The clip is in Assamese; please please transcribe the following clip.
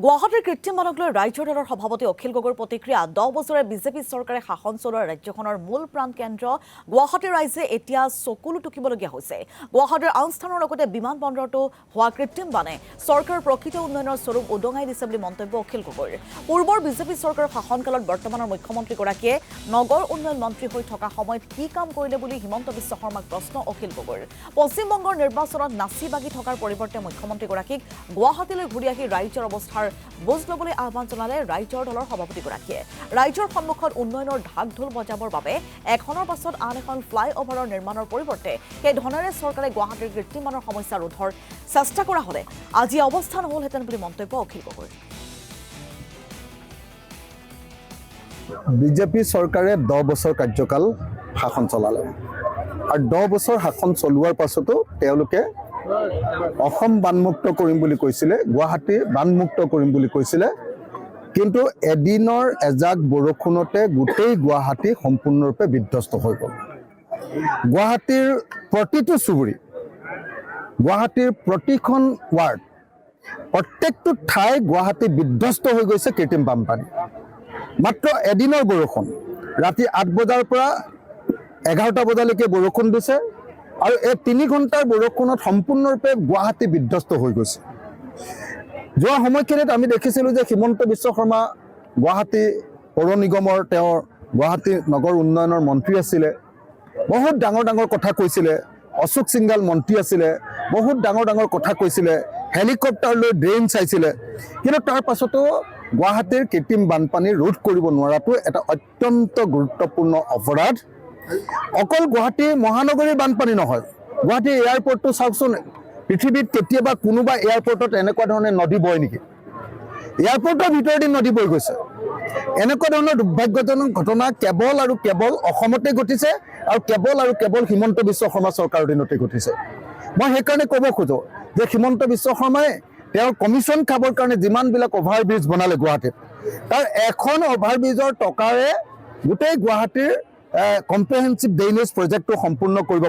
গুৱাহাটীৰ কৃত্ৰিম বানক লৈ ৰাজ্যৰ দলৰ সভাপতি অখিল গগৈৰ প্ৰতিক্ৰিয়া 10 বছৰে বিজেপি চৰকাৰে শাসন চলোৱা ৰাজ্যখনৰ মূল প্ৰাণ কেন্দ্ৰ গুৱাহাটীৰ ৰাইজে এতিয়া চকুলো টুকিবলগীয়া হৈছে। গুৱাহাটীৰ আন স্থানৰ লগতে বিমান বন্দৰটো হোৱা কৃত্ৰিম বানে চৰকাৰৰ প্ৰকৃত উন্নয়নৰ স্বৰূপ উদঙাই দিছে বুলি মন্তব্য অখিল গগৈৰ। পূৰ্বৰ বিজেপি চৰকাৰৰ শাসনকালত বৰ্তমানৰ মুখ্যমন্ত্ৰীগৰাকীয়ে নগৰ উন্নয়ন মন্ত্ৰী হৈ থকা সময়ত কি কাম কৰিলে বুলি হিমন্ত বিশ্ব শৰ্মাক প্ৰশ্ন অখিল গগৈৰ। পশ্চিমবংগৰ নিৰ্বাচনত নাচি বাগি থকাৰ পৰিৱৰ্তে মুখ্যমন্ত্ৰীগৰাকীক গুৱাহাটীলৈ ঘূৰি আহি ৰাজ্যৰ অৱস্থাৰ বুজ ল'বলৈ আহ্বান জনালে ৰাজ্যৰ দলৰ সভাপতিগৰাকীয়ে। ৰাজ্যৰ সন্মুখত উন্নয়নৰ ঢাক ঢোল বজাবৰ বাবে এখনৰ পাছত আন এখন ফ্লাইঅভাৰৰ নিৰ্মাণৰ পৰিৱৰ্তে সেই ধনেৰে চৰকাৰে গুৱাহাটীৰ কৃত্ৰিম বানৰ সমস্যা ৰোধৰ চেষ্টা কৰা হ'লে আজি অৱস্থা নহলহেঁতেন বুলি মন্তব্য অখিল গগৈৰ। বিজেপি চৰকাৰে 10 বছৰ কাৰ্যকাল শাসন চলালে আৰু 10 বছৰ শাসন চলোৱাৰ পাছতো তেওঁলোকে অসম বানমুক্ত কৰিম বুলি কৈছিলে, গুৱাহাটী বানমুক্ত কৰিম বুলি কৈছিলে, কিন্তু এদিনৰ এজাক বৰষুণতে গোটেই গুৱাহাটী সম্পূৰ্ণৰূপে বিধ্বস্ত হৈ গ'ল। গুৱাহাটীৰ প্ৰতিটো চুবুৰী, গুৱাহাটীৰ প্ৰতিখন ৱাৰ্ড, প্ৰত্যেকটো ঠাই গুৱাহাটী বিধ্বস্ত হৈ গৈছে কৃত্ৰিম বানপানী। মাত্ৰ এদিনৰ বৰষুণ, ৰাতি 8 বজাৰ পৰা 11টা বজালৈকে বৰষুণ দিছে আৰু এই 3 ঘণ্টাৰ বৰষুণত সম্পূৰ্ণৰূপে গুৱাহাটী বিধ্বস্ত হৈ গৈছে। যোৱা সময়খিনিত আমি দেখিছিলোঁ যে হিমন্ত বিশ্ব শৰ্মা গুৱাহাটী পৌৰ নিগমৰ তেওঁৰ গুৱাহাটী নগৰ উন্নয়নৰ মন্ত্ৰী আছিলে, বহুত ডাঙৰ ডাঙৰ কথা কৈছিলে। অশোক সিংঘাল মন্ত্ৰী আছিলে, বহুত ডাঙৰ ডাঙৰ কথা কৈছিলে, হেলিকপ্টাৰ লৈ ড্ৰেইন চাইছিলে, কিন্তু তাৰ পাছতো গুৱাহাটীৰ কৃত্ৰিম বানপানী ৰোধ কৰিব নোৱাৰাটো এটা অত্যন্ত গুৰুত্বপূৰ্ণ অপৰাধ। অকল গুৱাহাটী মহানগৰীৰ বানপানী নহয়, গুৱাহাটীৰ এয়াৰপৰ্টটো চাওকচোন, পৃথিৱীত কেতিয়াবা কোনোবা এয়াৰপৰ্টত এনেকুৱা ধৰণে নদী বয় নেকি? এয়াৰপৰ্টৰ ভিতৰেদি নদী বৈ গৈছে। এনেকুৱা ধৰণৰ দুৰ্ভাগ্যজনক ঘটনা কেৱল আৰু কেৱল অসমতে ঘটিছে আৰু কেৱল হিমন্ত বিশ্ব শৰ্মা চৰকাৰৰ দিনতে ঘটিছে। মই সেইকাৰণে ক'ব খোজো যে হিমন্ত বিশ্ব শৰ্মাই তেওঁৰ কমিশ্যন খাবৰ কাৰণে যিমানবিলাক অভাৰব্ৰিজ বনালে গুৱাহাটীত, তাৰ এখন অভাৰব্ৰিজৰ টকাৰে গোটেই গুৱাহাটীৰ কম্প্ৰিহেনচিভ ড্ৰেইনেজ প্ৰজেক্টটো সম্পূৰ্ণ কৰিব